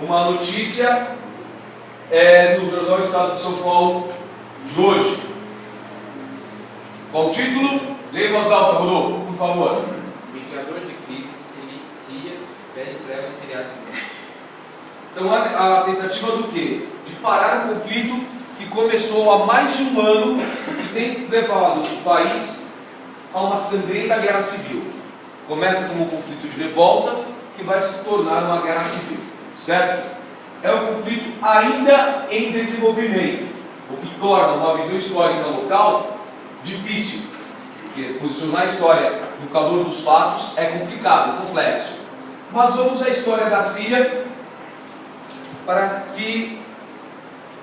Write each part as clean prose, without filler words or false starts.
uma notícia no Jornal Estado de São Paulo de hoje. Qual o título? Leia em voz alta, Rodolfo, por favor. Mediador de crise se inicia, pede entrega em feriados. Então, a tentativa do quê? De parar um conflito que começou há mais de um ano e tem levado o país a uma sangrenta guerra civil. Começa como um conflito de revolta que vai se tornar uma guerra civil, certo? É um conflito ainda em desenvolvimento, o que torna uma visão histórica local difícil, porque posicionar a história no calor dos fatos é complicado, é complexo. Mas vamos à história da Síria para que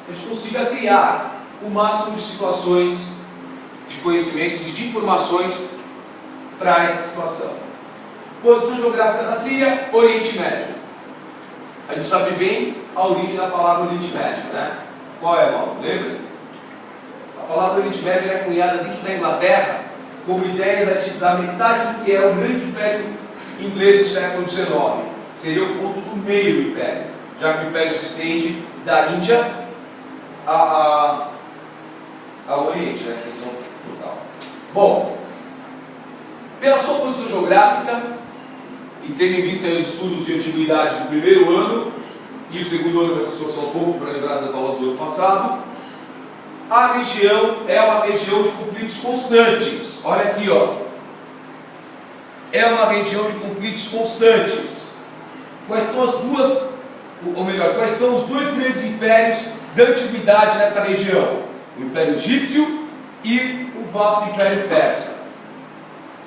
a gente consiga criar o máximo de situações, de conhecimentos e de informações para essa situação. Posição geográfica da Síria, Oriente Médio. A gente sabe bem a origem da palavra Oriente Médio, né? Qual é, Paulo? Lembra? A palavra Oriente Médio é cunhada dentro da Inglaterra como ideia da metade do que era o grande império inglês do século XIX. Seria o ponto do meio do império, já que o império se estende da Índia ao Oriente, né? Extensão total. Bom, pela sua posição geográfica, e tendo em vista os estudos de antiguidade do primeiro ano, e o segundo ano vai se esforçar um pouco para lembrar das aulas do ano passado, a região é uma região de conflitos constantes. Olha aqui, ó. É uma região de conflitos constantes. Quais são as duas, ou melhor, quais são os dois grandes impérios da antiguidade nessa região? O Império Egípcio e o vasto Império Persa.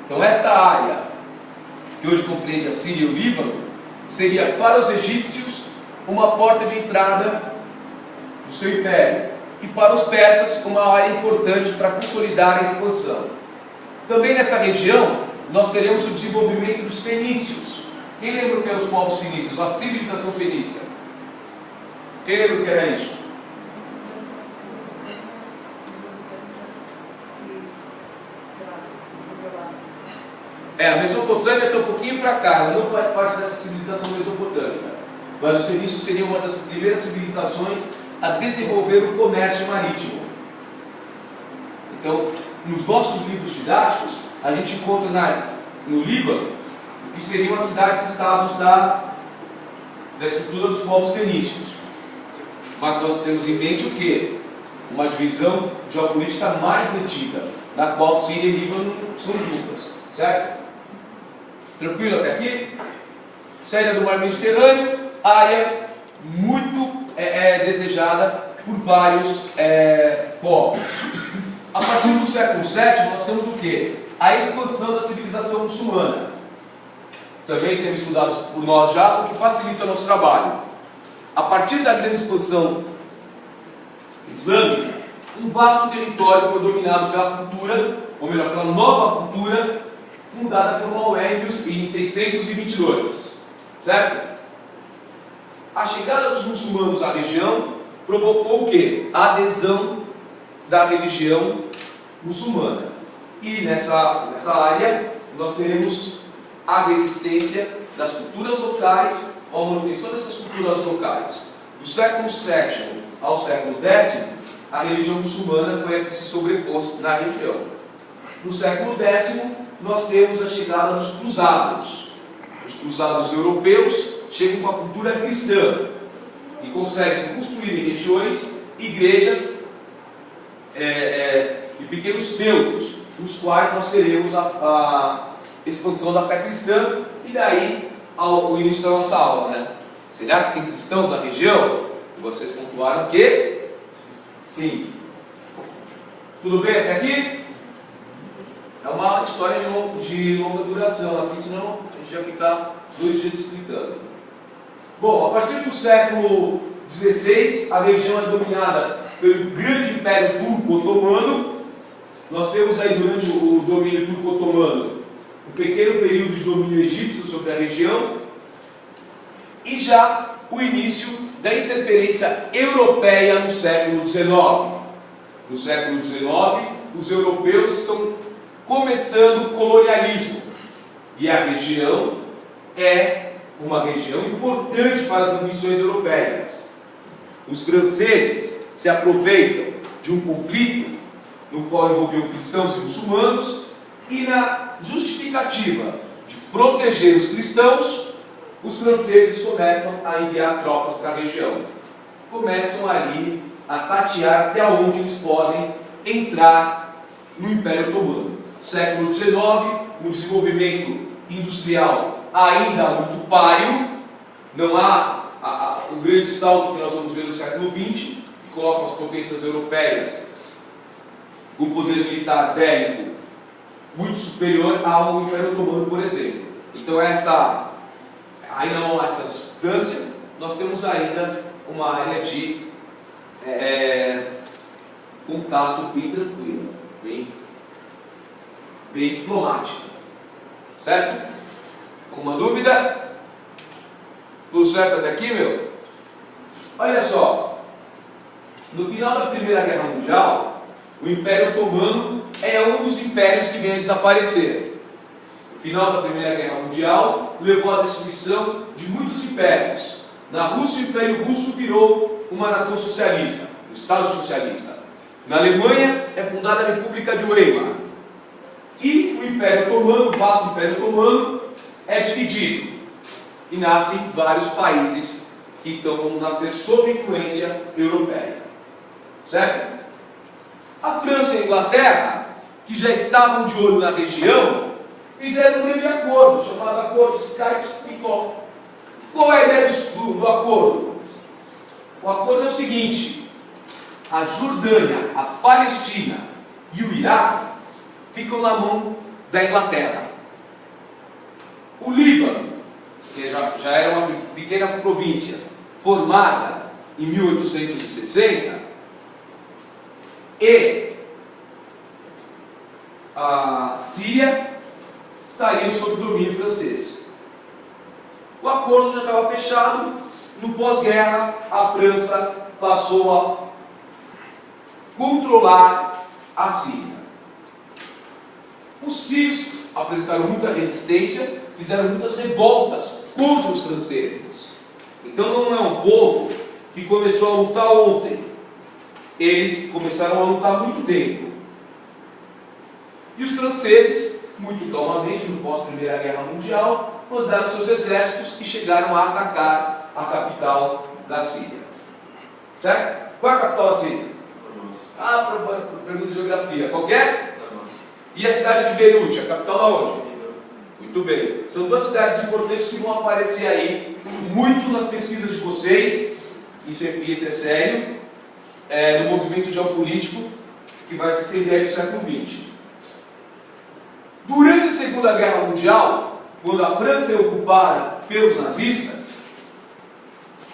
Então esta área, que hoje compreende a Síria e o Líbano, seria para os egípcios uma porta de entrada do seu império, e para os persas uma área importante para consolidar a expansão. Também nessa região nós teremos o desenvolvimento dos fenícios. Quem lembra o que eram os povos fenícios? A civilização fenícia. Quem lembra o que era isso? A Mesopotâmia está um pouquinho para cá, ela não faz parte dessa civilização mesopotâmica. Mas os fenícios seriam uma das primeiras civilizações a desenvolver o comércio marítimo. Então, nos nossos livros didáticos, a gente encontra no Líbano o que seriam as cidades-estados da estrutura dos povos fenícios. Mas nós temos em mente o quê? Uma divisão geopolítica mais antiga, na qual Síria e Líbano são juntas, certo? Tranquilo até aqui? Saída do Mar Mediterrâneo, área muito desejada por vários povos. A partir do século VII, nós temos o quê? A expansão da civilização muçulmana. Também temos estudado por nós já, o que facilita o nosso trabalho. A partir da grande expansão islâmica, um vasto território foi dominado pela cultura, ou melhor, pela nova cultura, fundada por Maomédios em 622, certo? A chegada dos muçulmanos à região provocou o quê? A adesão da religião muçulmana. E nessa área nós teremos a resistência das culturas locais, a manutenção dessas culturas locais. Do século VII ao século X, a religião muçulmana foi a que se sobrepôs na região. No século X, nós temos a chegada dos cruzados. Os cruzados europeus chegam com a cultura cristã e conseguem construir em regiões igrejas e pequenos feudos, nos quais nós teremos a expansão da fé cristã, e daí o início da nossa aula, né? Será que tem cristãos na região? E vocês pontuaram que sim. Tudo bem até aqui? É uma história de longa duração aqui, senão a gente vai ficar 2 dias explicando. Bom, a partir do século XVI, a região é dominada pelo grande Império Turco-Otomano. Nós temos aí, durante o domínio turco-otomano, um pequeno período de domínio egípcio sobre a região, e já o início da interferência europeia no século XIX. No século XIX, os europeus estão começando o colonialismo, e a região é uma região importante para as ambições europeias. Os franceses se aproveitam de um conflito no qual envolveu cristãos e muçulmanos, e na justificativa de proteger os cristãos, os franceses começam a enviar tropas para a região. Começam ali a tatear até onde eles podem entrar no Império Otomano. Século XIX, um desenvolvimento industrial ainda muito páreo, não há o grande salto que nós vamos ver no século XX, que coloca as potências europeias com poder militar bélico muito superior ao Império Otomano, por exemplo. Então ainda não há essa distância, nós temos ainda uma área de contato bem tranquilo, bem diplomática. Certo? Alguma dúvida? Tudo certo até aqui, meu? Olha só, no final da Primeira Guerra Mundial, o Império Otomano é um dos impérios que vem a desaparecer. O final da Primeira Guerra Mundial levou à destruição de muitos impérios. Na Rússia, o Império Russo virou uma nação socialista, um Estado socialista. Na Alemanha é fundada a República de Weimar. E o Império Otomano, o vasto Império Otomano, é dividido. E nascem vários países que vão nascer sob influência europeia. Certo? A França e a Inglaterra, que já estavam de olho na região, fizeram um grande acordo, chamado Acordo Sykes-Picot. Qual é a ideia do acordo? O acordo é o seguinte: a Jordânia, a Palestina e o Iraque ficam na mão da Inglaterra. O Líbano, que já era uma pequena província formada em 1860, e a Síria estariam sob domínio francês. O acordo já estava fechado. No pós-guerra, a França passou a controlar a Síria. Os sírios apresentaram muita resistência, fizeram muitas revoltas contra os franceses. Então não é um povo que começou a lutar ontem. Eles começaram a lutar há muito tempo. E os franceses, muito calmamente, no pós-Primeira Guerra Mundial, mandaram seus exércitos e chegaram a atacar a capital da Síria. Certo? Qual é a capital da Síria? Pergunta de geografia. Qualquer? E a cidade de Beirute, a capital da onde? Muito bem. São duas cidades importantes que vão aparecer aí muito nas pesquisas de vocês. Isso é sério. No movimento geopolítico que vai se estender no século XX. Durante a Segunda Guerra Mundial, quando a França é ocupada pelos nazistas,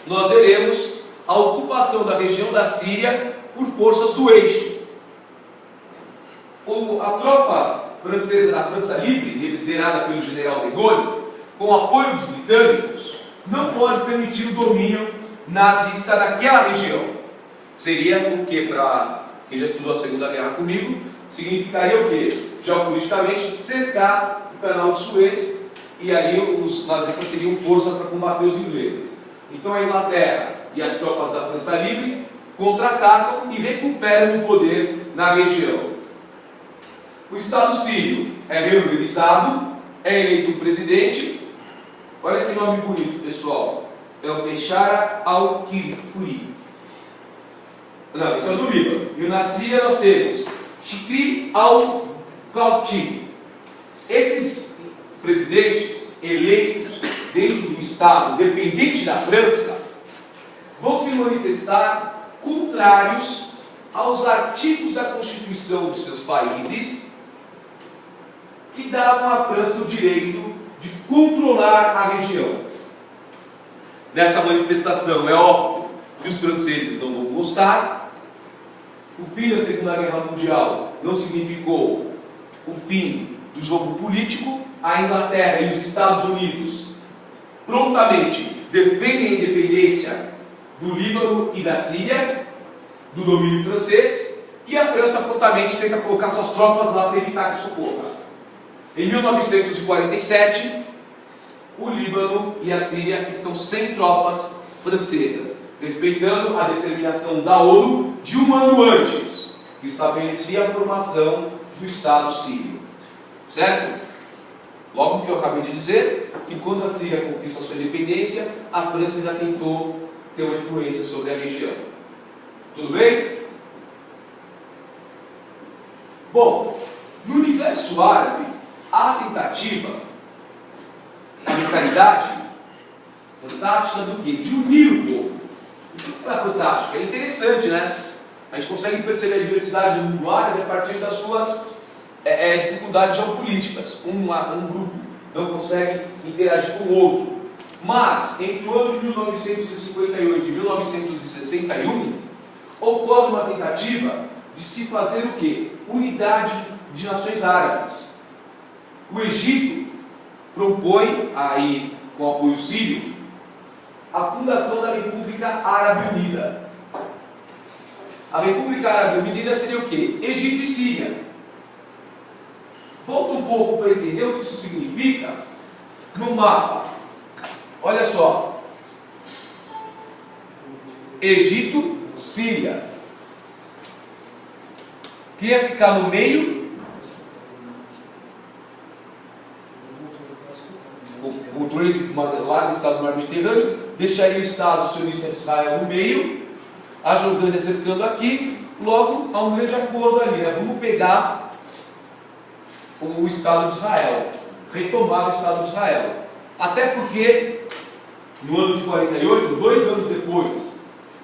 nós veremos a ocupação da região da Síria por forças do eixo. A tropa francesa da França Livre, liderada pelo general de Gaulle, com o apoio dos britânicos, não pode permitir o domínio nazista daquela região. Seria o que, para quem já estudou a Segunda Guerra comigo, significaria o que? Geopoliticamente, cercar o canal de Suez, e ali os nazistas teriam força para combater os ingleses. Então a Inglaterra e as tropas da França Livre contra-atacam e recuperam o poder na região. O Estado sírio é reorganizado, é eleito um presidente. Olha que nome bonito, pessoal. É o Bechara al-Kuri. Não, isso é do Líbano. E na Síria nós temos Chikri al-Kalti. Esses presidentes eleitos dentro do Estado dependente da França vão se manifestar contrários aos artigos da Constituição de seus países que davam à França o direito de controlar a região. Nessa manifestação é óbvio que os franceses não vão gostar. O fim da Segunda Guerra Mundial não significou o fim do jogo político. A Inglaterra e os Estados Unidos prontamente defendem a independência do Líbano e da Síria, do domínio francês, e a França prontamente tenta colocar suas tropas lá para evitar que isso ocorra. Em 1947, o Líbano e a Síria estão sem tropas francesas, respeitando a determinação da ONU de um ano antes, que estabelecia a formação do Estado sírio. Certo? Logo que eu acabei de dizer, que quando a Síria conquista sua independência, a França já tentou ter uma influência sobre a região. Tudo bem? Bom, no universo árabe, a tentativa, a mentalidade fantástica do quê? De unir o povo. O que é fantástica? É interessante, né? A gente consegue perceber a diversidade do mundo árabe a partir das suas dificuldades geopolíticas. Um grupo não consegue interagir com o outro. Mas, entre o ano de 1958 e 1961, ocorre uma tentativa de se fazer o quê? Unidade de nações árabes. O Egito propõe, aí com apoio sírio, a fundação da República Árabe Unida. A República Árabe Unida seria o quê? Egito e Síria. Volta um pouco para entender o que isso significa no mapa. Olha só. Egito, Síria. Quem ia ficar no meio? O controle do largo estado do mar Mediterrâneo deixaria o Estado sionista de Israel no meio, a Jordânia cercando aqui, logo há um grande acordo ali, né? Vamos pegar o Estado de Israel, retomar o Estado de Israel. Até porque, no ano de 48, 2 anos depois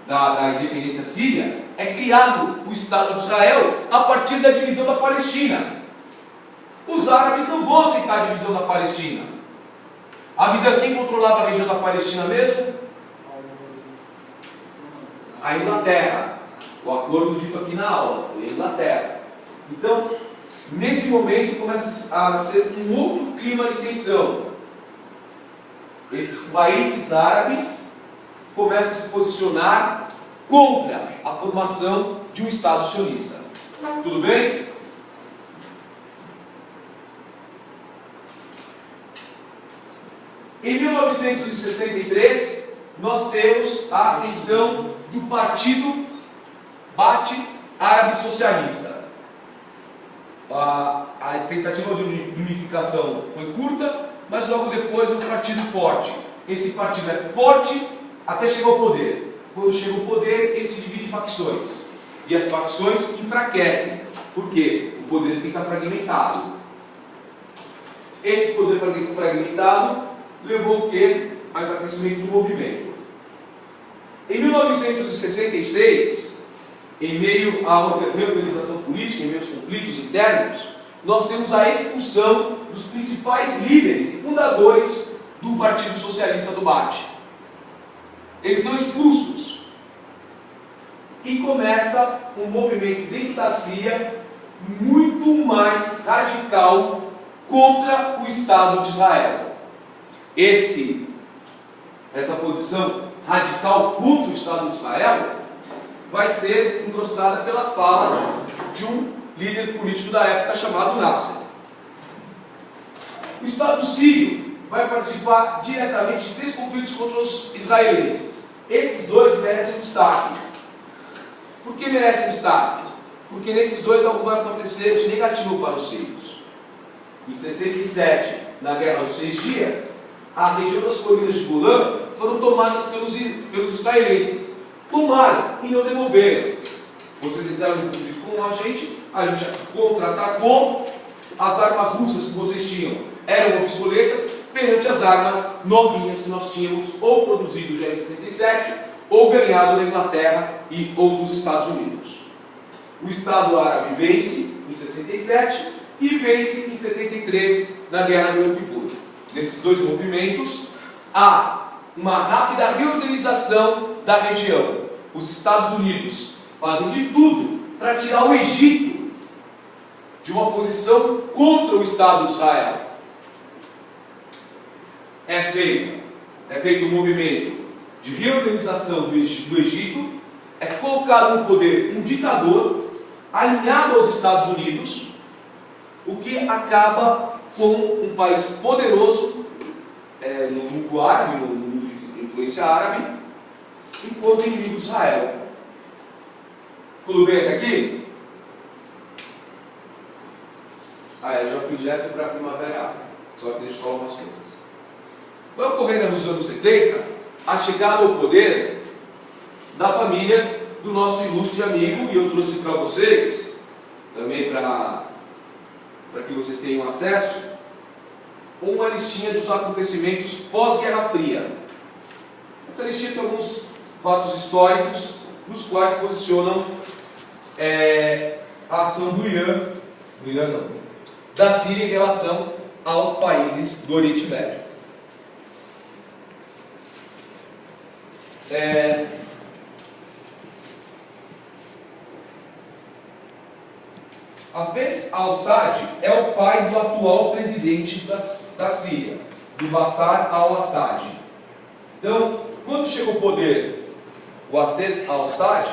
da independência síria, é criado o Estado de Israel a partir da divisão da Palestina. Os árabes não vão aceitar a divisão da Palestina. Quem controlava a região da Palestina mesmo? A Inglaterra. O acordo dito aqui na aula foi a Inglaterra. Então, nesse momento começa a ser um outro clima de tensão. Esses países árabes começam a se posicionar contra a formação de um Estado sionista. Tudo bem? Em 1963, nós temos a ascensão do Partido Baath Árabe Socialista. A tentativa de unificação foi curta, mas logo depois é um partido forte. Esse partido é forte até chegar ao poder. Quando chega ao poder, ele se divide em facções. E as facções enfraquecem. Por quê? O poder fica fragmentado. Esse poder fragmentado levou o quê? Ao enfraquecimento do movimento. Em 1966, em meio à reorganização política, em meio aos conflitos internos, nós temos a expulsão dos principais líderes e fundadores do Partido Socialista do Baath. Eles são expulsos. E começa um movimento dentro da Síria muito mais radical contra o Estado de Israel. Essa posição radical contra o Estado de Israel vai ser engrossada pelas falas de um líder político da época chamado Nasser. O Estado sírio vai participar diretamente de 3 conflitos contra os israelenses. Esses 2 merecem destaque. Por que merecem destaque? Porque nesses 2 algo vai acontecer de negativo para os sírios. Em 67, na Guerra dos 6 Dias, a região das colinas de Golã foram tomadas pelos israelenses. Tomaram e não devolveram. Vocês entraram em conflito com a gente contra-atacou, as armas russas que vocês tinham eram obsoletas perante as armas novinhas que nós tínhamos ou produzido já em 67 ou ganhado da Inglaterra ou dos Estados Unidos. O Estado árabe vence em 67 e vence em 73 na Guerra do Yom Kippur. Nesses 2 movimentos há uma rápida reorganização da região. Os Estados Unidos fazem de tudo para tirar o Egito de uma posição contra o Estado de Israel. É feito um movimento de reorganização do Egito, é colocado no poder um ditador alinhado aos Estados Unidos, o que acaba com um país poderoso no mundo árabe, no mundo de influência árabe, enquanto inimigo de Israel. Tudo bem até aqui? Eu já fui direto para a Primavera Árabe, só que deixa eu falar umas coisas. Vai ocorrer nos anos 70 a chegada ao poder da família do nosso ilustre amigo, e eu trouxe para vocês, também para que vocês tenham acesso, uma listinha dos acontecimentos pós-Guerra Fria. Essa listinha tem alguns fatos históricos nos quais posicionam a ação do Irã não, da Síria em relação aos países do Oriente Médio. Hafez al-Assad é o pai do atual presidente da Síria, do Bashar al-Assad. Então, quando chega ao poder o Hafez al-Assad,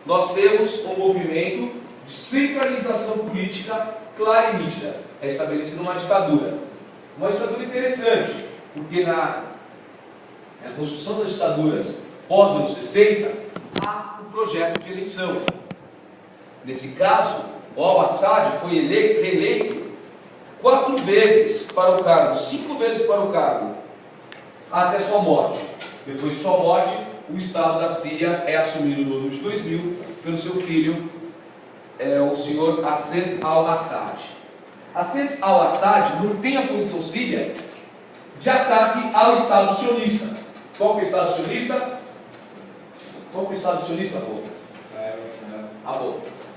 nós temos um movimento de centralização política clara e nítida. É estabelecida uma ditadura. Uma ditadura interessante, porque na construção das ditaduras pós-anos 60, há um projeto de eleição. Nesse caso, o al-Assad foi reeleito 4 vezes para o cargo, 5 vezes para o cargo, até sua morte. Depois de sua morte, o Estado da Síria é assumido no ano de 2000 pelo seu filho, o senhor Hafez al-Assad. Hafez al-Assad não tem a posição síria de ataque ao Estado sionista. Qual que é o Estado sionista? Qual que é o Estado sionista, pô?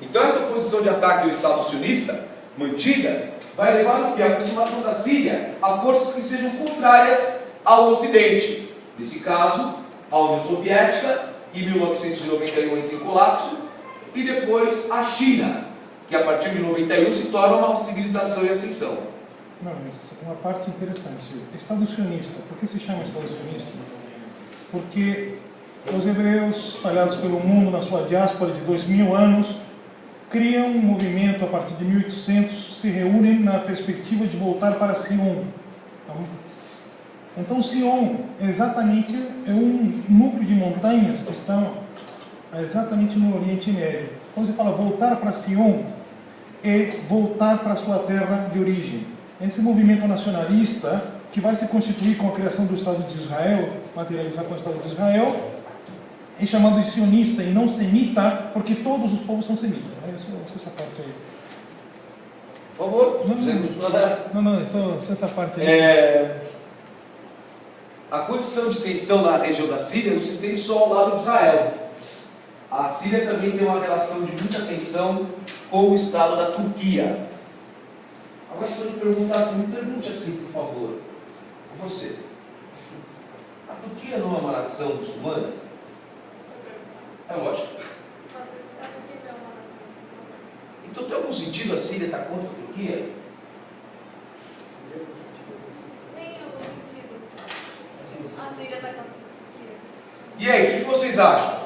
Então essa posição de ataque ao Estado sionista, mantida, vai levar a aproximação da Síria a forças que sejam contrárias ao Ocidente. Nesse caso, a União Soviética, em 1991 entra em colapso, e depois a China, que a partir de 91 se torna uma civilização em ascensão. Não, mas uma parte interessante. Estado sionista, por que se chama Estado sionista? Porque os hebreus espalhados pelo mundo na sua diáspora de 2000 anos criam um movimento a partir de 1800, se reúnem na perspectiva de voltar para Sion. Então Sion exatamente é um núcleo de montanhas que estão exatamente no Oriente Médio. Quando você fala voltar para Sion, é voltar para a sua terra de origem. Esse movimento nacionalista que vai se constituir com a criação do Estado de Israel, materializar com o Estado de Israel, é chamado de sionista e não semita, porque todos os povos são semitas. Essa parte aí. Por favor, não, só essa parte aí. A condição de tensão na região da Síria não se estende só ao lado de Israel. A Síria também tem uma relação de muita tensão com o Estado da Turquia. Agora, se eu lhe perguntar assim, me pergunte assim, por favor. Você. A Turquia não é uma nação muçulmana? É lógico. Então tem algum sentido a Síria estar contra a Turquia? Tem algum sentido. A Síria está contra a Turquia. E aí, o que vocês acham?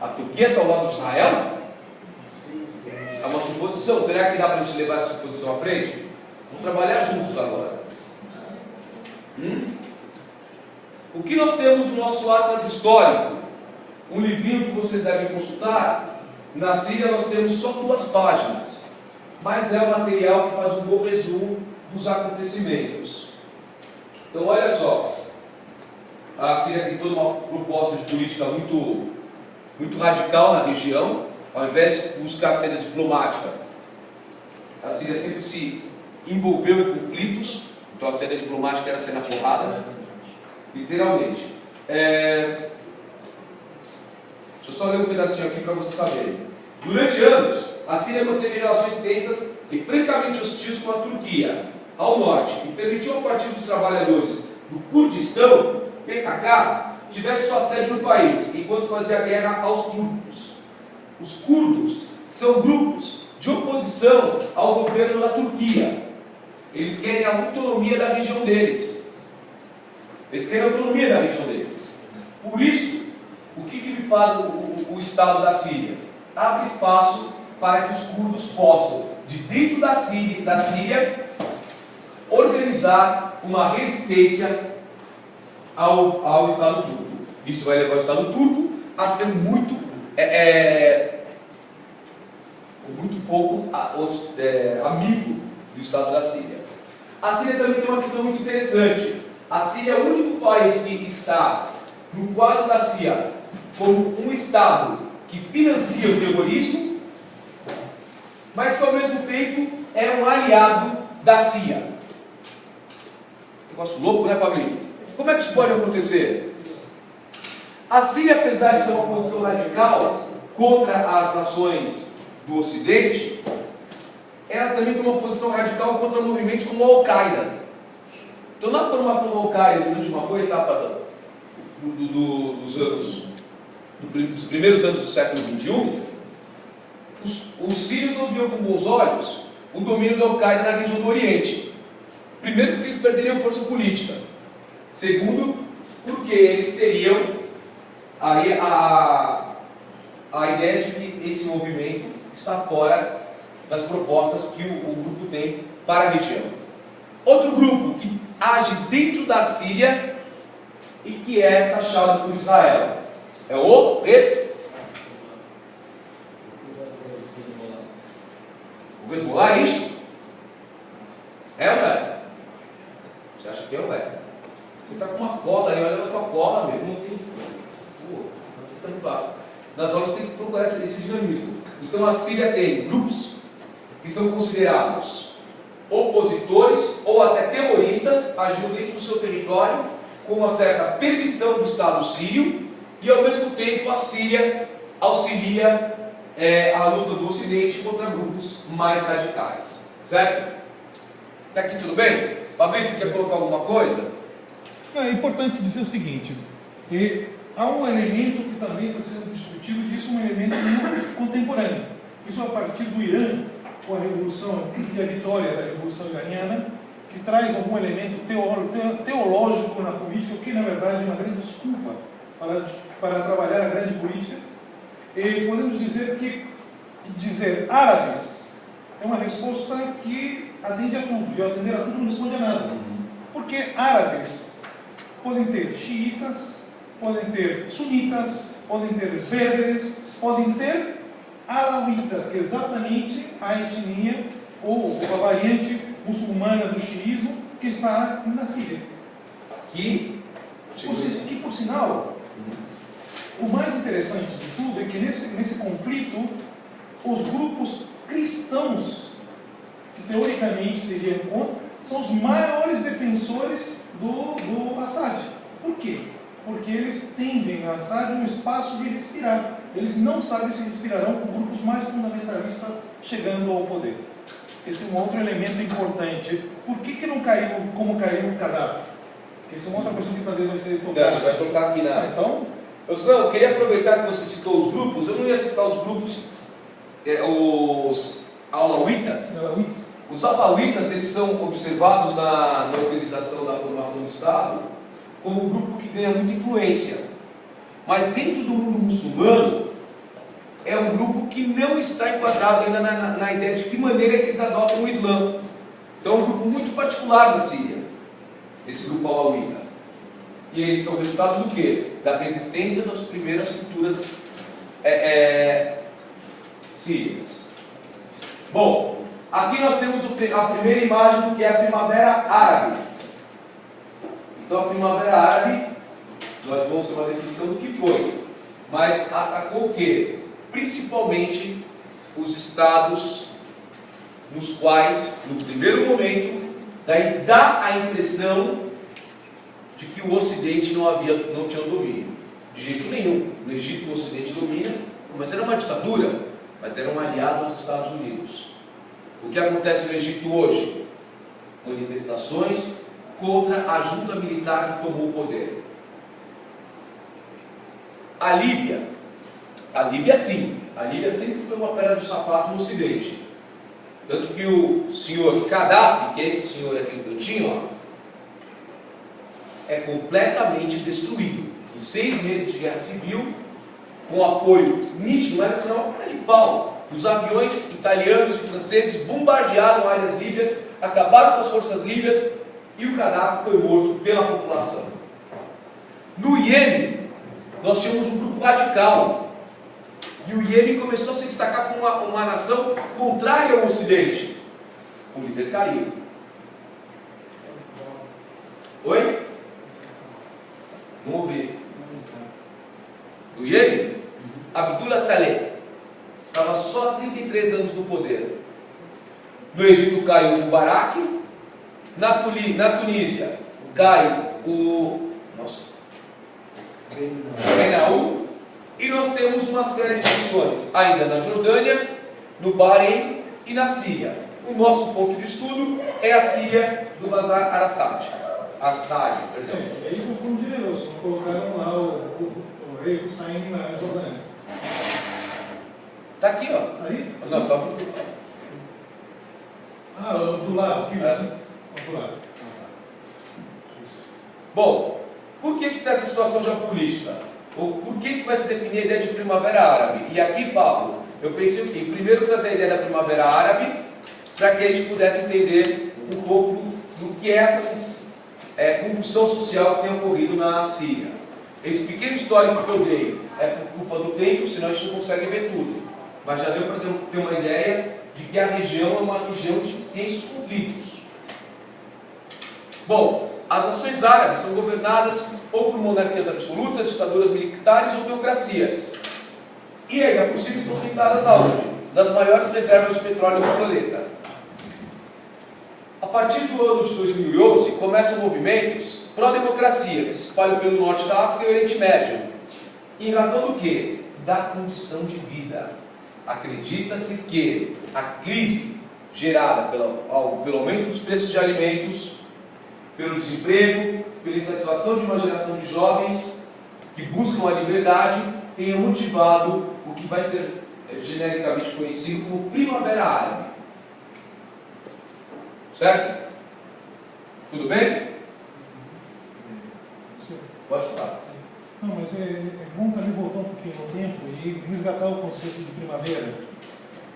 A Turquia está ao lado de Israel? É uma suposição. Será que dá para a gente levar essa suposição à frente? Vamos trabalhar juntos agora. O que nós temos no nosso Atlas Histórico? Um livrinho que vocês devem consultar. Na Síria nós temos só 2 páginas, mas é um material que faz um bom resumo dos acontecimentos. Então olha só, a Síria tem toda uma proposta de política muito radical na região. Ao invés de buscar saídas diplomáticas, a Síria sempre se envolveu em conflitos. Então a saída diplomática era sair na porrada, literalmente. Deixa eu só ler um pedacinho aqui para vocês saberem. Durante anos, a Síria manteve relações tensas e francamente hostis com a Turquia, ao norte, e permitiu ao Partido dos Trabalhadores do Kurdistão, PKK, tivesse sua sede no país, enquanto fazia guerra aos turcos. Os curdos são grupos de oposição ao governo da Turquia. Eles querem a autonomia da região deles. Por isso, o que faz o Estado da Síria? Abre espaço para que os curdos possam, de dentro da Síria, organizar uma resistência ao Estado turco. Isso vai levar o Estado turco a ser muito pouco amigo do Estado da Síria. A Síria também tem uma questão muito interessante. A Síria é o único país que está no quadro da CIA como um Estado que financia o terrorismo, mas que ao mesmo tempo é um aliado da CIA. Negócio louco, né, Pablinho? Como é que isso pode acontecer? A Síria, apesar de ter uma posição radical contra as nações do Ocidente, ela também tem uma posição radical contra movimentos como a Al-Qaeda. Então, na formação da Al-Qaeda, durante uma boa etapa dos primeiros anos do século XXI, os sírios não viam com bons olhos o domínio da Al-Qaeda na região do Oriente. Primeiro, porque eles perderiam força política. Segundo, porque eles teriam aí a ideia de que esse movimento está fora das propostas que o grupo tem para a região. Outro grupo que age dentro da Síria e que é taxado por Israel é o Hezbollah, é isso? É ou não é? Você acha que é ou não é? Você está com uma cola aí, olha a sua cola mesmo. Não tem. Pô, você está muito fácil. Nas aulas tem que procurar esse dinamismo. Então a Síria tem grupos que são considerados opositores ou até terroristas, agindo dentro do seu território, com uma certa permissão do Estado sírio, e ao mesmo tempo a Síria auxilia a luta do Ocidente contra grupos mais radicais. Certo? Até aqui tudo bem? Pablito, quer colocar alguma coisa? É importante dizer o seguinte, que há um elemento que também está sendo discutido, e isso é um elemento muito contemporâneo. Isso a partir do Irã, com a revolução e a vitória da revolução iraniana, que traz algum elemento teológico na política, que na verdade é uma grande desculpa para trabalhar a grande política. E podemos dizer que dizer árabes é uma resposta que atende a tudo, e ao atender a tudo não responde a nada. Porque árabes podem ter xiitas, podem ter sunitas, podem ter berberes, podem ter alauítas, que é exatamente a etnia ou a variante muçulmana do xiismo que está na Síria. Que por sinal, o mais interessante de tudo é que nesse conflito, os grupos cristãos, que teoricamente seriam contra, são os maiores defensores do Assad. Por quê? Porque eles tendem a Assad um espaço de respirar. Eles não sabem se respirarão com grupos mais fundamentalistas chegando ao poder. Esse é um outro elemento importante. Por que não caiu como caiu o Gaddafi? Essa é uma outra questão que talvez vai ser tocada. A gente vai tocar aqui na... Então... Eu queria aproveitar que você citou os grupos. Eu não ia citar os grupos, os alauítas. Os alauítas, eles são observados na organização da formação do Estado como um grupo que ganha muita influência. Mas dentro do mundo muçulmano, é um grupo que não está enquadrado ainda na ideia de que maneira que eles adotam o Islã. Então é um grupo muito particular na Síria, esse grupo alauíta. E eles são resultado do quê? Da resistência das primeiras culturas sírias. Bom, aqui nós temos a primeira imagem do que é a Primavera Árabe. Então a Primavera Árabe, nós vamos ter uma definição do que foi, mas atacou o quê? Principalmente os estados nos quais, no primeiro momento, dá a impressão de que o Ocidente não tinha domínio. De jeito nenhum. No Egito o Ocidente domina, mas era uma ditadura, mas era um aliado aos Estados Unidos. O que acontece no Egito hoje? Manifestações contra a junta militar que tomou o poder. A Líbia sim, a Líbia sempre foi uma pedra de sapato no Ocidente. Tanto que o senhor Gaddafi, que é esse senhor aqui do cantinho, ó, é completamente destruído. Em 6 meses de guerra civil, com apoio nítido, mas assim, uma cara de pau. Os aviões italianos e franceses bombardearam áreas líbias, acabaram com as forças líbias e o Gaddafi foi morto pela população. No Iêmen, nós tínhamos um grupo radical. E o Iêmen começou a se destacar como uma nação contrária ao Ocidente. O líder caiu. Oi? Não ouvi. No Iêmen, Abdullah Saleh estava só há 33 anos no poder. No Egito caiu o Mubarak. Na Tunísia cai o Ben Ali. E nós temos uma série de missões ainda na Jordânia, no Bahrein e na Síria. O nosso ponto de estudo é a Síria do Bashar al-Assad. Perdão. Aí foi um generoso, colocaram lá o rei Hussein na Jordânia. Está aqui, ó. Tá aí? Não, tá. Do lado, filho. É. Do lado. Bom, por que está essa situação geopolítica? Ou por que vai se definir a ideia de Primavera Árabe? E aqui, Paulo, eu pensei o quê? Primeiro trazer a ideia da Primavera Árabe, para que a gente pudesse entender um pouco do que é essa convulsão social que tem ocorrido na Síria. Esse pequeno histórico que eu dei é por culpa do tempo, senão a gente não consegue ver tudo. Mas já deu para ter uma ideia de que a região é uma região de tensos conflitos. Bom, as nações árabes são governadas ou por monarquias absolutas, ditaduras militares ou teocracias. E ainda por cima estão sentadas aonde? Das maiores reservas de petróleo do planeta. A partir do ano de 2011, começam movimentos pró-democracia, que se espalham pelo norte da África e o Oriente Médio. Em razão do quê? Da condição de vida. Acredita-se que a crise gerada pelo aumento dos preços de alimentos, pelo desemprego, pela insatisfação de uma geração de jovens que buscam a liberdade, tenha motivado o que vai ser genericamente conhecido como Primavera Árabe. Certo? Tudo bem? Sim. Pode falar. Não, mas é bom também voltar um pouquinho no tempo e resgatar o conceito de primavera,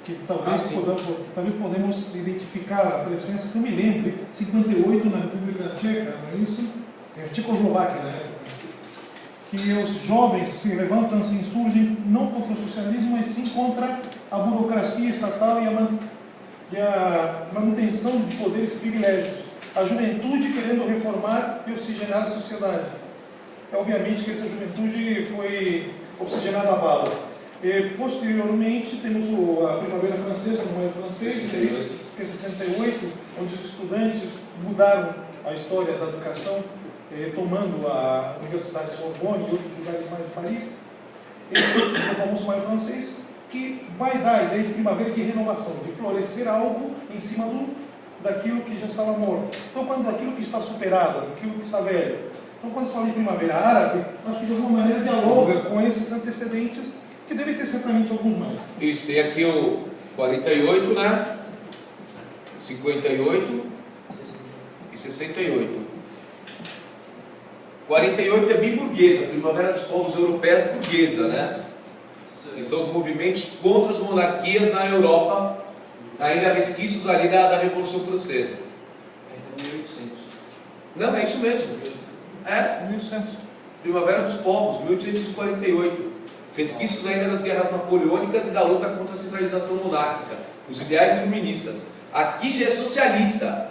que talvez podemos identificar a presença, que eu me lembro, 58 na República Tcheca, não é isso? Tchecoslováquia na época. Que os jovens se levantam, se insurgem, não contra o socialismo, mas sim contra a burocracia estatal e a manutenção de poderes e privilégios. A juventude querendo reformar e oxigenar a sociedade. Obviamente que essa juventude foi oxigenada a bala. E, posteriormente, temos a Primavera Francesa, no Maio francês, que é 68, onde os estudantes mudaram a história da educação, tomando a Universidade de Sorbonne e outros lugares mais de Paris. E o famoso Maio francês, que vai dar a ideia de primavera de renovação, de florescer algo em cima daquilo que já estava morto. Então, quando aquilo que está superado, aquilo que está velho. Então, quando se fala em Primavera Árabe, acho que de alguma maneira dialoga com esses antecedentes, que devem ter certamente alguns mais. Isso, tem aqui o 48, né? 58 e 68. 48 é bem burguesa, a Primavera dos Povos Europeus burguesa, né? E são os movimentos contra as monarquias na Europa, ainda resquícios ali da Revolução Francesa. Então, 1800. Não, é isso mesmo. É, 1800. Primavera dos Povos, 1848. Resquícios ainda das guerras napoleônicas e da luta contra a centralização monárquica, os ideais iluministas. Aqui já é socialista,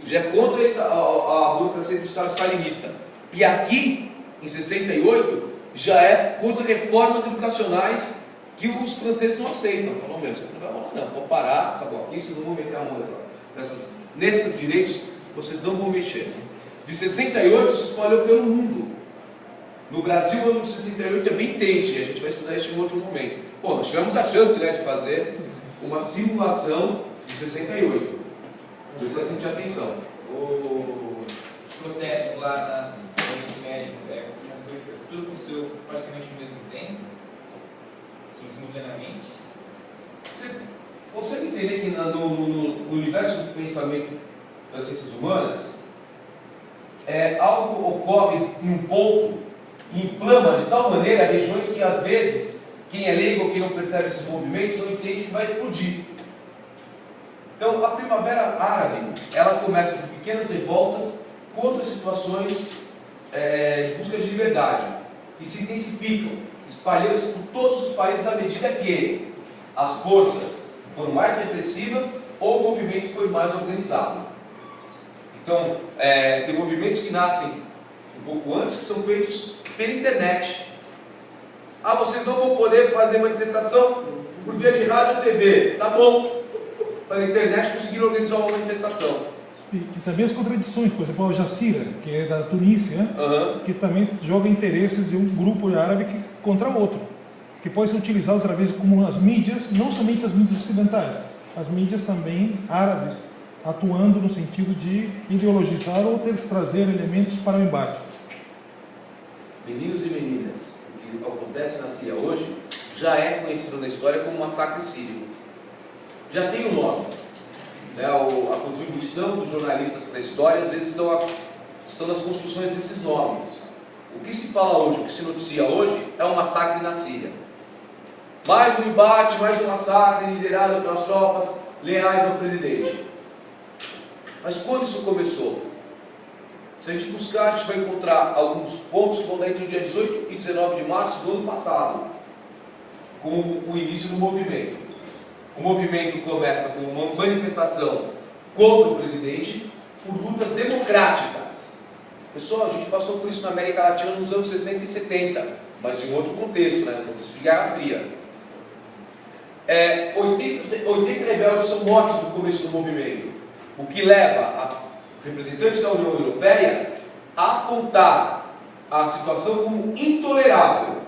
já é contra a burocracia do Estado stalinista. E aqui, em 68, já é contra reformas educacionais que os franceses não aceitam. Falam, meu, você não vai rolar não, pode parar, tá bom, aqui vocês não vão meter a mão nesses direitos, vocês não vão mexer. De 68 se espalhou pelo mundo. No Brasil, o ano de 68 é bem tenso, e a gente vai estudar isso em outro momento. Bom, nós tivemos a chance, né, de fazer uma simulação de 68. Eu prestei atenção. Os protestos lá no Oriente Médio, tudo aconteceu praticamente ao mesmo tempo, simultaneamente. Você entender que no universo do pensamento das ciências humanas, algo ocorre em um ponto, inflama de tal maneira regiões que às vezes, quem é leigo ou quem não percebe esses movimentos, não entende que vai explodir. Então, a Primavera Árabe, ela começa com pequenas revoltas contra situações de busca de liberdade e se intensificam, espalhando-se por todos os países à medida que as forças foram mais repressivas ou o movimento foi mais organizado. Então, tem movimentos que nascem um pouco antes, que são feitos pela internet. Ah, vocês não vão poder fazer manifestação por via de rádio ou TV. Tá bom. Pela internet conseguiram organizar uma manifestação. E também as contradições, por exemplo, o Jacira, que é da Tunísia, que também joga interesses de um grupo árabe contra outro, que pode ser utilizado através como as mídias, não somente as mídias ocidentais, as mídias também árabes, atuando no sentido de ideologizar ou trazer elementos para o embate. Meninos e meninas, o que acontece na Síria hoje já é conhecido na história como massacre sírio. Já tem um nome. Né? A contribuição dos jornalistas para a história, às vezes, estão nas construções desses nomes. O que se fala hoje, o que se noticia hoje, é um massacre na Síria. Mais um embate, mais um massacre liderado pelas tropas leais ao presidente. Mas quando isso começou? Se a gente buscar, a gente vai encontrar alguns pontos que vão dar entre o dia 18 e 19 de março do ano passado, com o início do movimento. O movimento começa com uma manifestação contra o presidente por lutas democráticas. Pessoal, a gente passou por isso na América Latina nos anos 60 e 70, mas em outro contexto, né? No contexto de Guerra Fria. 80 rebeldes são mortos no começo do movimento, o que leva representantes da União Europeia a apontar a situação como intolerável.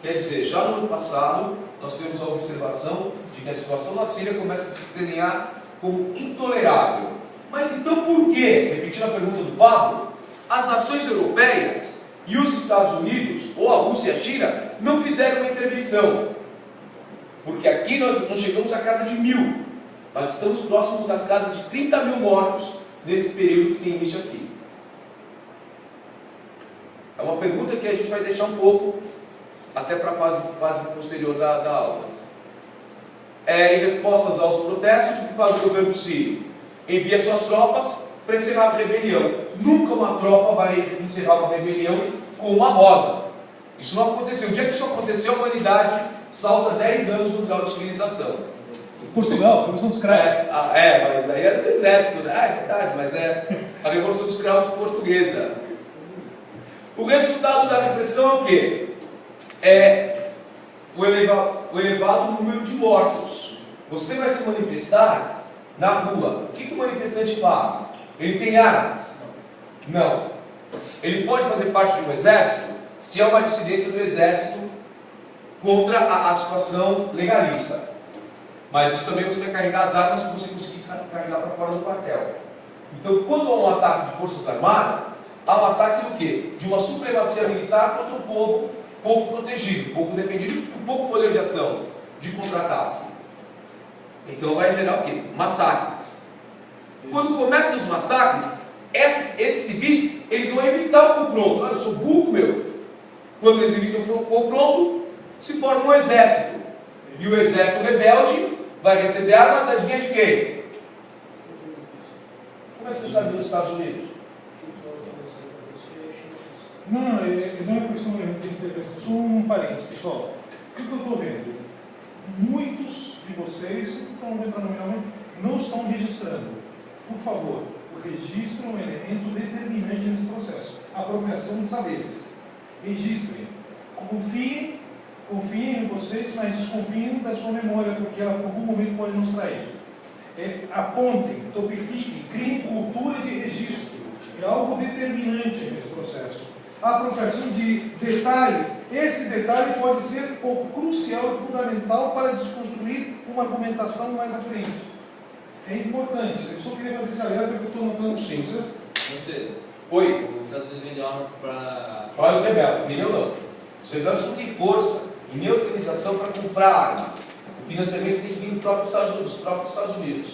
Quer dizer, já no ano passado, nós temos a observação de que a situação na Síria começa a se desenhar como intolerável. Mas então por quê? Repetindo a pergunta do Pablo, as nações europeias e os Estados Unidos, ou a Rússia e a China, não fizeram uma intervenção? Porque aqui nós não chegamos à casa de 1000, mas estamos próximos das casas de 30 mil mortos nesse período que tem início aqui. É uma pergunta que a gente vai deixar um pouco até para a fase posterior da aula. Em respostas aos protestos, o que faz o governo sírio? Envia suas tropas para encerrar a rebelião. Nunca uma tropa vai encerrar uma rebelião com uma rosa. Isso não aconteceu. O dia que isso aconteceu, a humanidade salta 10 anos no grau de civilização. Portugal, a Revolução dos Cravos. Mas aí era do exército, né? É verdade, mas é a Revolução dos Cravos portuguesa. O resultado da repressão é o quê? É o elevado número de mortos. Você vai se manifestar na rua. O que o manifestante faz? Ele tem armas? Não. Ele pode fazer parte de um exército se é uma dissidência do exército contra a situação legalista. Mas isso também você vai carregar as armas que você conseguir carregar para fora do quartel. Então, quando há um ataque de forças armadas, há um ataque do quê? De uma supremacia militar contra um povo pouco protegido, pouco defendido, com pouco poder de ação, de contra-ataque. Então vai gerar o quê? Massacres. Quando começam os massacres, esses civis, eles vão evitar o confronto. Olha, eu sou burro, meu. Quando eles evitam o confronto, se forma um exército. E o exército rebelde vai receber armas, adivinha de quem? Como é que você sabe dos Estados Unidos? Não é questão de intervenção. Só um parênteses, pessoal. O que eu estou vendo? Muitos de vocês estão vendo nominalmente, não estão registrando. Por favor, o registro é um elemento determinante nesse processo. A apropriação de saberes. Registrem. Confiem em vocês, mas desconfiem da sua memória, porque ela por algum momento pode nos trair. Apontem, topifiquem, criem cultura de registro. É algo determinante nesse processo. A apropriação de detalhes, esse detalhe pode ser crucial e fundamental para desconstruir uma argumentação mais à frente. É importante. Eu só queria fazer esse alerta que eu estou notando. Sim. Você, Oi? os Estados Unidos vendeu arma para... Olha os rebeldes, entendeu não? Os rebeldes não têm força e nem organização para comprar armas. O financiamento tem que vir dos próprios Estados Unidos.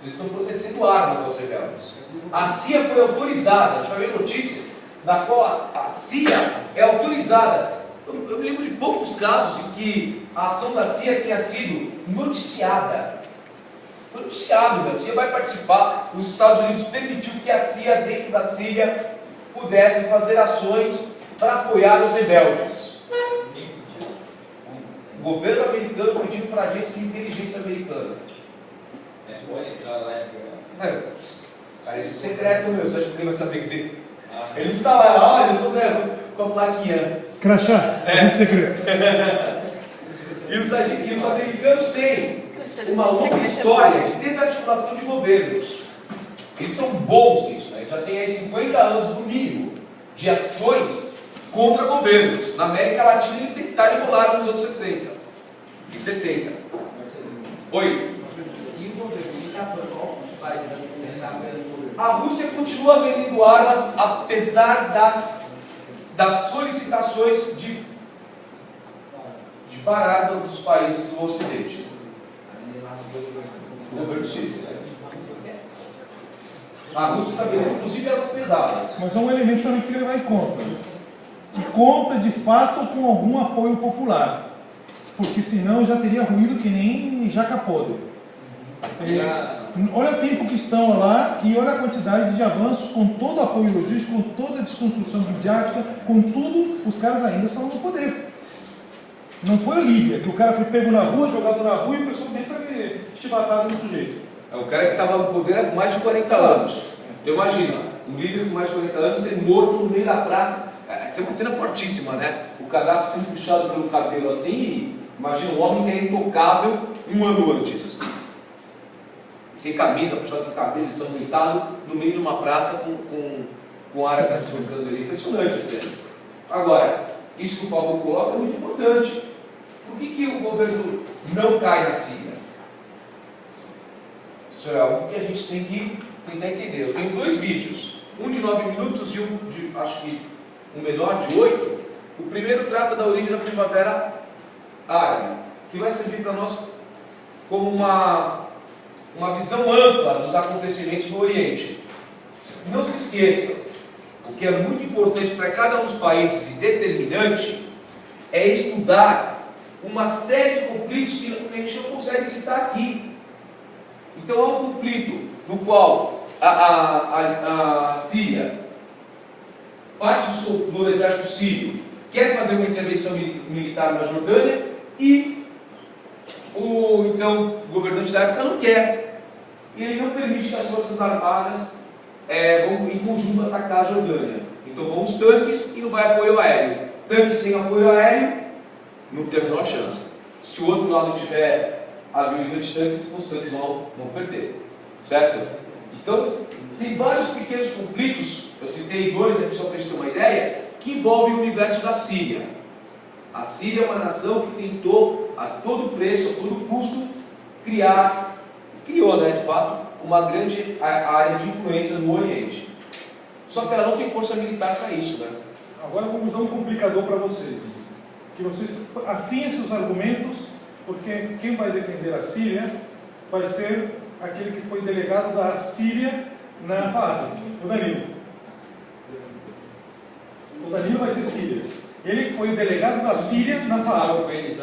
Eles estão fornecendo armas aos rebeldes. A CIA foi autorizada, a gente vai ver notícias na qual a CIA é autorizada. Eu me lembro de poucos casos em que a ação da CIA tenha sido noticiada. Foi anunciado, a CIA vai participar. Os Estados Unidos permitiu que a CIA, dentro da Síria, pudesse fazer ações para apoiar os rebeldes. O governo americano pediu para a agência de inteligência americana. Pode entrar lá e pegar. Cara, ele secreto, meu, você acha que ele vai saber que ele não está lá, olha, eu sou Zé, com a plaquinha. Crachá, agente secreto. E os americanos têm uma longa história de desarticulação de governos. Eles são bons nisso, né? Eles já têm aí 50 anos no mínimo de ações contra governos. Na América Latina eles tentaram enrolar nos anos 60 e 70. Oi? E o governo, ele está por os países da A Rússia continua vendendo armas apesar das solicitações de parada dos países do Ocidente. O governo X. A Rússia está vendendo, inclusive, armas pesadas. Mas há um elemento também que levar em conta. E conta, de fato, com algum apoio popular. Porque senão já teria ruído que nem jaca podre. Olha o tempo que estão lá e olha a quantidade de avanços com todo o apoio logístico, com toda a desconstrução midiática, com tudo, os caras ainda estão no poder. Não foi a Líbia, que o cara foi pego na rua, jogado na rua e o pessoal entra chibatado no sujeito. É um cara que estava no poder há mais de 40 anos. Então imagina, um líder com mais de 40 anos ser morto no meio da praça. Tem uma cena fortíssima, né? O Gaddafi sendo puxado pelo cabelo assim e imagina um homem que é intocável um ano antes. Sem camisa, puxado pelo cabelo, ensanguentado, no meio de uma praça com área transportando ele. Impressionante a cena. Agora, isso que o Paulo coloca é muito importante. Por que o governo não cai na Síria? Isso é algo que a gente tem que tentar entender. Eu tenho 2 vídeos, um de 9 minutos e um de, acho que, um menor de 8. O primeiro trata da origem da primavera árabe, que vai servir para nós como uma visão ampla dos acontecimentos no Oriente. Não se esqueça, o que é muito importante para cada um dos países e determinante é estudar uma série de conflitos que a gente não consegue citar aqui. Então há um conflito no qual a Síria, parte do exército sírio, quer fazer uma intervenção militar na Jordânia e o governante da época não quer. E ele não permite que as forças armadas vão em conjunto atacar a Jordânia. Então vão os tanques e não vai apoio aéreo. Tanques sem apoio aéreo não tem a menor chance. Se o outro lado tiver aviões antitanques, os tanques vão perder. Certo? Então, tem vários pequenos conflitos, eu citei 2 aqui só para a gente ter uma ideia, que envolvem o universo da Síria. A Síria é uma nação que tentou, a todo preço, a todo custo, criou, né, de fato, uma grande área de influência no Oriente. Só que ela não tem força militar para isso, né? Agora vamos dar um complicador para vocês. Que vocês afiem seus argumentos, porque quem vai defender a Síria vai ser aquele que foi delegado da Síria na FAAD, o Danilo. O Danilo vai ser Síria. Ele foi o delegado da Síria na FAAD.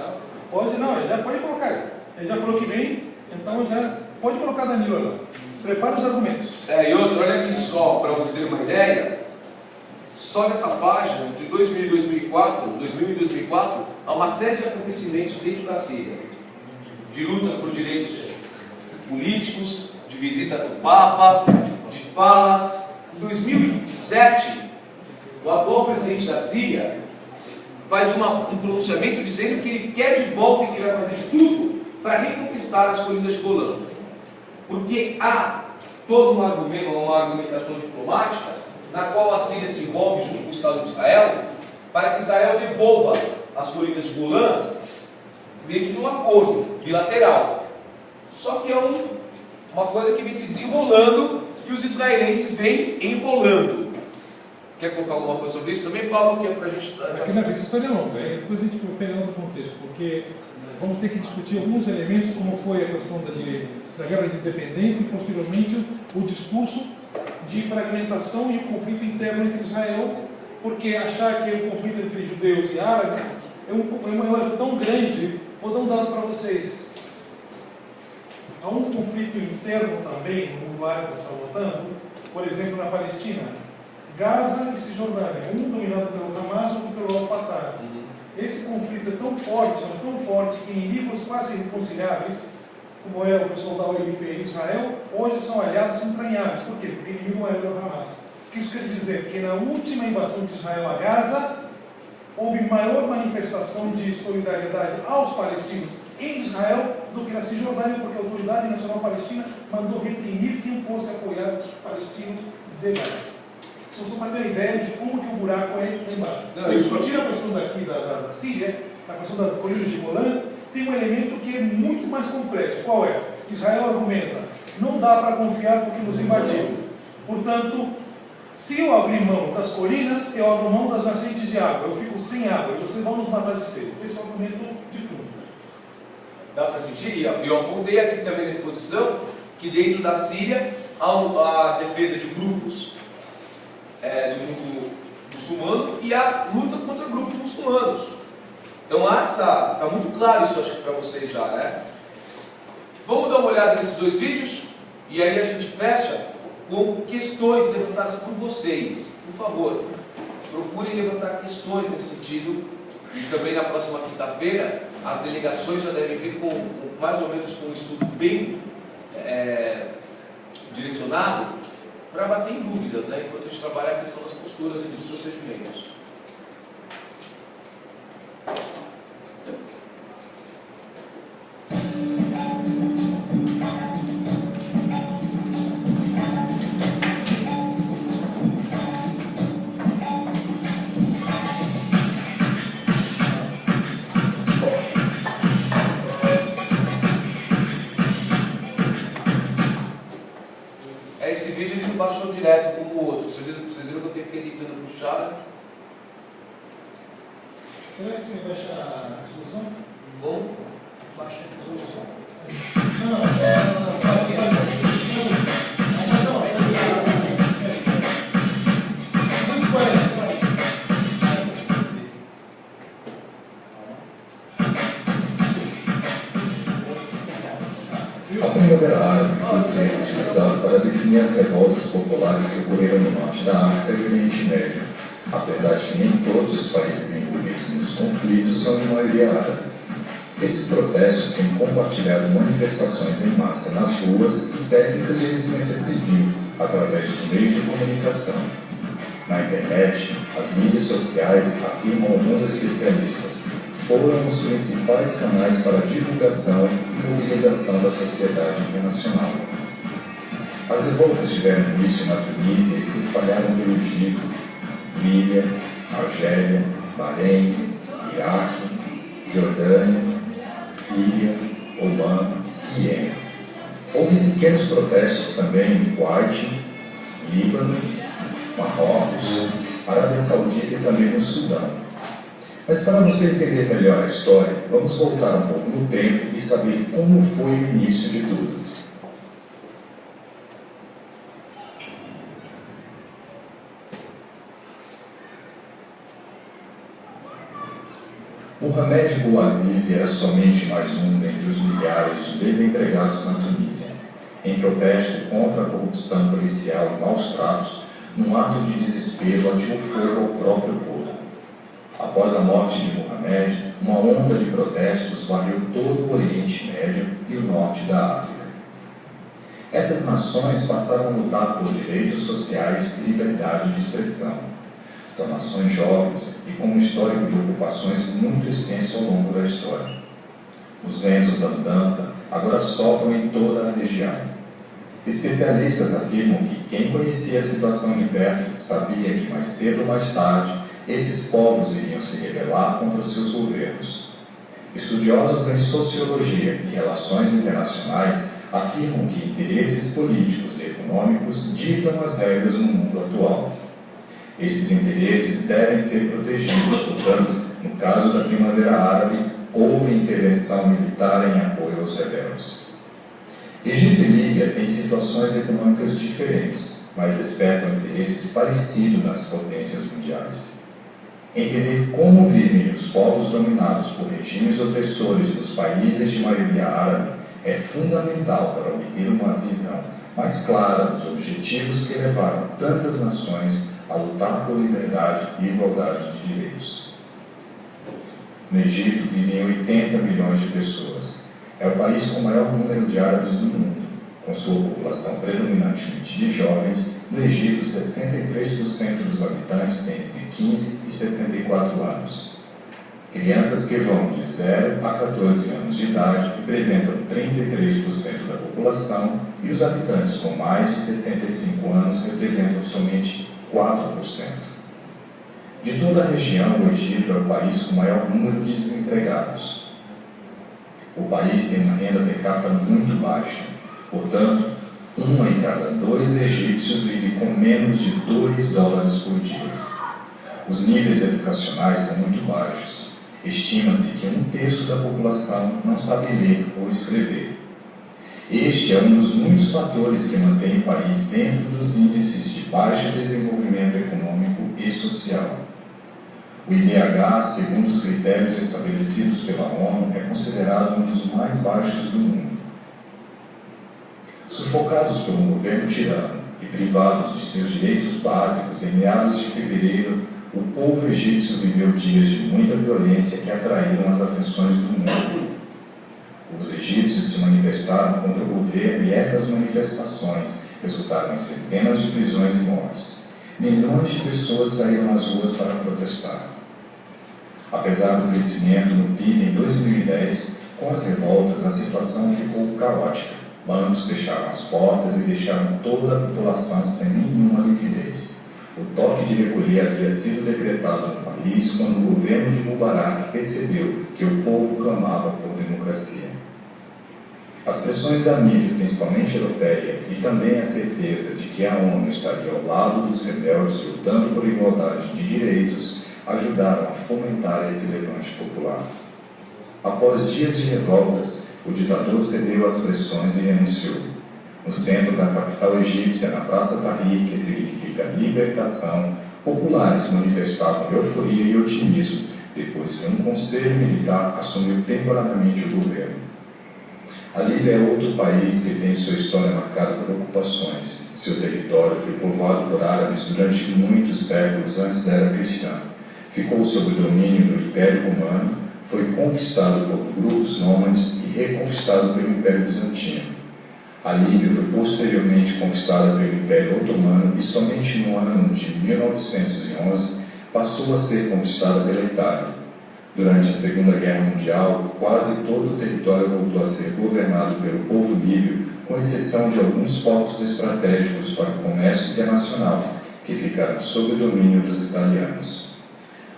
Pode, não, ele já pode colocar. Ele já falou que vem, então já pode colocar Danilo lá. Prepara os argumentos. E outro, olha aqui só, para você ter uma ideia, só nessa página, entre 2000 e 2004, há uma série de acontecimentos dentro da Síria. De lutas por direitos políticos, de visita do Papa, de falas. Em 2007, o atual presidente da Síria faz um pronunciamento dizendo que ele quer de volta e que vai fazer de tudo para reconquistar as colinas de Golã. Porque há toda uma argumentação diplomática na qual a Síria se envolve junto com o Estado de Israel para que Israel devolva as colinas de Golã dentro de um acordo bilateral. Só que é uma coisa que vem se desenrolando e os israelenses vêm enrolando. Quer colocar alguma coisa sobre isso também, Paulo? Que é para a gente... Aqui na essa história é longa, depois a gente vai pegar outro contexto, porque vamos ter que discutir alguns elementos, como foi a questão da guerra de independência e, posteriormente, o discurso de fragmentação e o conflito interno entre Israel, porque achar que o conflito entre judeus e árabes é um erro tão grande. Vou dar um dado para vocês. há um conflito interno também no mundo árabe que está voltando, por exemplo, na Palestina, Gaza e Cisjordânia, um dominado pelo Hamas ou pelo Al-Fatah. Esse conflito é tão forte, mas tão forte, que inimigos quase irreconciliáveis, como é o pessoal da OLP e Israel, hoje são aliados entranháveis. Por quê? Porque o inimigo maior é o Hamas. O que isso quer dizer? Que na última invasão de Israel a Gaza, houve maior manifestação de solidariedade aos palestinos em Israel do que na Cisjordânia, porque a Autoridade Nacional Palestina mandou reprimir quem fosse apoiar os palestinos de Gaza. Só para ter ideia de como que o buraco é lá embaixo. Eu discuti a questão daqui da Síria, a questão das colinas de Golã, tem um elemento que é muito mais complexo. Qual é? Israel argumenta, não dá para confiar porque nos invadiram. Portanto, se eu abrir mão das colinas, eu abro mão das nascentes de água. Eu fico sem água e vocês vão nos matar de sede. Esse é o argumento de fundo. Dá para sentir? E eu apontei aqui também na exposição que dentro da Síria há a defesa de grupos do mundo muçulmano e a luta contra grupos muçulmanos. Então está muito claro isso, acho que para vocês já, né? Vamos dar uma olhada nesses dois vídeos e aí a gente fecha com questões levantadas por vocês. Por favor, procurem levantar questões nesse sentido. E também na próxima quinta-feira as delegações já devem vir com mais ou menos com um estudo bem direcionado para bater em dúvidas, né? É importante trabalhar a questão das posturas e dos procedimentos. Esse vídeo ele não baixou direto como o outro. Vocês viram que eu fiquei tentando puxar? Será que você baixa a solução? Bom, baixa a resolução. A Primavera Árabe foi o termo utilizado para definir as revoltas populares que ocorreram no norte da África e no Oriente Médio, apesar de que nem todos os países envolvidos nos conflitos são de maioria árabe. Esses protestos têm compartilhado manifestações em massa nas ruas e técnicas de resistência civil através dos meios de comunicação. Na internet, as mídias sociais, afirmam alguns especialistas, foram os principais canais para a divulgação e mobilização da sociedade internacional. As revoltas tiveram início na Tunísia e se espalharam pelo Egito, Líbia, Argélia, Bahrein, Iraque, Jordânia, Síria, Omã e Iêmen. Houve pequenos protestos também em Kuwait, Líbano, Marrocos, Arábia Saudita e também no Sudão. Mas para você entender melhor a história, vamos voltar um pouco no tempo e saber como foi o início de tudo. Mohamed Bouazizi era somente mais um dentre os milhares de desempregados na Tunísia, em protesto contra a corrupção policial e maus tratos, num ato de desespero atirou fogo ao próprio povo. Após a morte de Mohamed, uma onda de protestos varreu todo o Oriente Médio e o norte da África. Essas nações passaram a lutar por direitos sociais e liberdade de expressão. São nações jovens e com um histórico de ocupações muito extenso ao longo da história. Os ventos da mudança agora sopram em toda a região. Especialistas afirmam que quem conhecia a situação de perto sabia que mais cedo ou mais tarde esses povos iriam se rebelar contra seus governos. Estudiosos em sociologia e relações internacionais afirmam que interesses políticos e econômicos ditam as regras no mundo atual. Esses interesses devem ser protegidos, portanto, no caso da Primavera Árabe, houve intervenção militar em apoio aos rebeldes. Egito e Líbia têm situações econômicas diferentes, mas despertam interesses parecidos nas potências mundiais. Entender como vivem os povos dominados por regimes opressores dos países de maioria árabe é fundamental para obter uma visão mais clara dos objetivos que levaram tantas nações a lutar por liberdade e igualdade de direitos. No Egito vivem 80 milhões de pessoas. É o país com o maior número de árabes do mundo. Com sua população predominantemente de jovens, no Egito 63% dos habitantes têm entre 15 e 64 anos. Crianças que vão de 0 a 14 anos de idade representam 33% da população e os habitantes com mais de 65 anos representam somente 4%. De toda a região, o Egito é o país com o maior número de desempregados. O país tem uma renda per capita muito baixa, portanto, 1 em cada 2 egípcios vive com menos de $2 por dia. Os níveis educacionais são muito baixos. Estima-se que 1/3 da população não sabe ler ou escrever. Este é um dos muitos fatores que mantém o país dentro dos índices de baixo desenvolvimento econômico e social. O IDH, segundo os critérios estabelecidos pela ONU, é considerado um dos mais baixos do mundo. Sufocados por um governo tirano e privados de seus direitos básicos, em meados de fevereiro, o povo egípcio viveu dias de muita violência que atraíram as atenções do mundo. Os egípcios se manifestaram contra o governo e essas manifestações resultaram em centenas de prisões e mortes. Milhões de pessoas saíram às ruas para protestar. Apesar do crescimento no PIB em 2010, com as revoltas a situação ficou caótica. Bancos fecharam as portas e deixaram toda a população sem nenhuma liquidez. O toque de recolher havia sido decretado no país quando o governo de Mubarak percebeu que o povo clamava por democracia. As pressões da mídia, principalmente europeia, e também a certeza de que a ONU estaria ao lado dos rebeldes lutando por igualdade de direitos, ajudaram a fomentar esse levante popular. Após dias de revoltas, o ditador cedeu às pressões e renunciou. No centro da capital egípcia, na Praça Tahrir, que significa libertação, populares manifestavam euforia e otimismo depois que um conselho militar assumiu temporariamente o governo. A Líbia é outro país que tem sua história marcada por ocupações. Seu território foi povoado por árabes durante muitos séculos antes da era cristã. Ficou sob o domínio do Império Romano, foi conquistado por grupos nômades e reconquistado pelo Império Bizantino. A Líbia foi posteriormente conquistada pelo Império Otomano e somente no ano de 1911 passou a ser conquistada pela Itália. Durante a Segunda Guerra Mundial, quase todo o território voltou a ser governado pelo povo líbio, com exceção de alguns portos estratégicos para o comércio internacional, que ficaram sob o domínio dos italianos.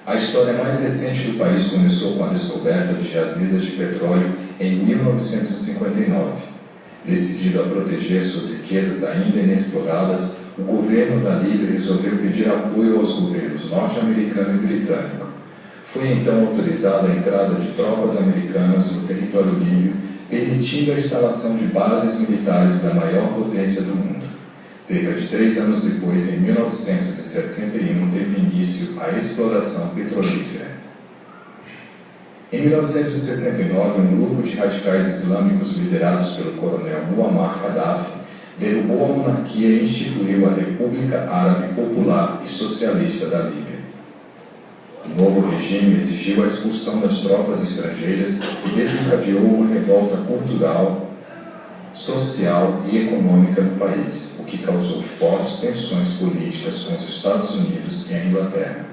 A história mais recente do país começou com a descoberta de jazidas de petróleo em 1959. Decidido a proteger suas riquezas ainda inexploradas, o governo da Líbia resolveu pedir apoio aos governos norte-americano e britânico. Foi então autorizada a entrada de tropas americanas no território líbio, permitindo a instalação de bases militares da maior potência do mundo. Cerca de 3 anos depois, em 1961, teve início a exploração petrolífera. Em 1969, um grupo de radicais islâmicos liderados pelo coronel Muammar Gaddafi derrubou a monarquia e instituiu a República Árabe Popular e Socialista da Líbia. O novo regime exigiu a expulsão das tropas estrangeiras e desencadeou uma revolta cultural, social e econômica no país, o que causou fortes tensões políticas com os Estados Unidos e a Inglaterra.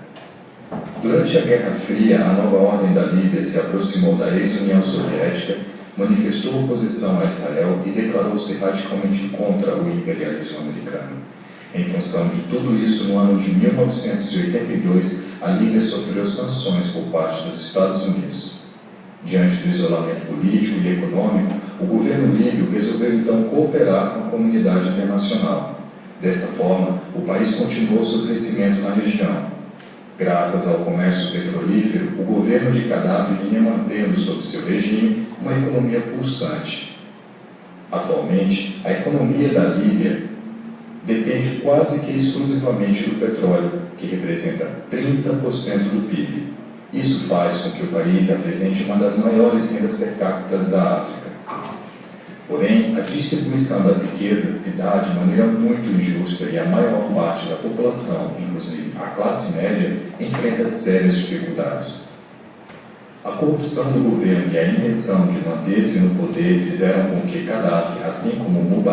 Durante a Guerra Fria, a nova ordem da Líbia se aproximou da ex-União Soviética, manifestou oposição a Israel e declarou-se radicalmente contra o imperialismo americano. Em função de tudo isso, no ano de 1982, a Líbia sofreu sanções por parte dos Estados Unidos. Diante do isolamento político e econômico, o governo líbio resolveu então cooperar com a comunidade internacional. Desta forma, o país continuou seu crescimento na região. Graças ao comércio petrolífero, o governo de Gaddafi vinha mantendo sob seu regime uma economia pulsante. Atualmente, a economia da Líbia depende quase que exclusivamente do petróleo, que representa 30% do PIB. Isso faz com que o país apresente uma das maiores rendas per capita da África. Porém, a distribuição das riquezas se dá de maneira muito injusta e a maior parte da população, inclusive a classe média, enfrenta sérias dificuldades. A corrupção do governo e a intenção de manter-se no poder fizeram com que Gaddafi, assim como Mubarak,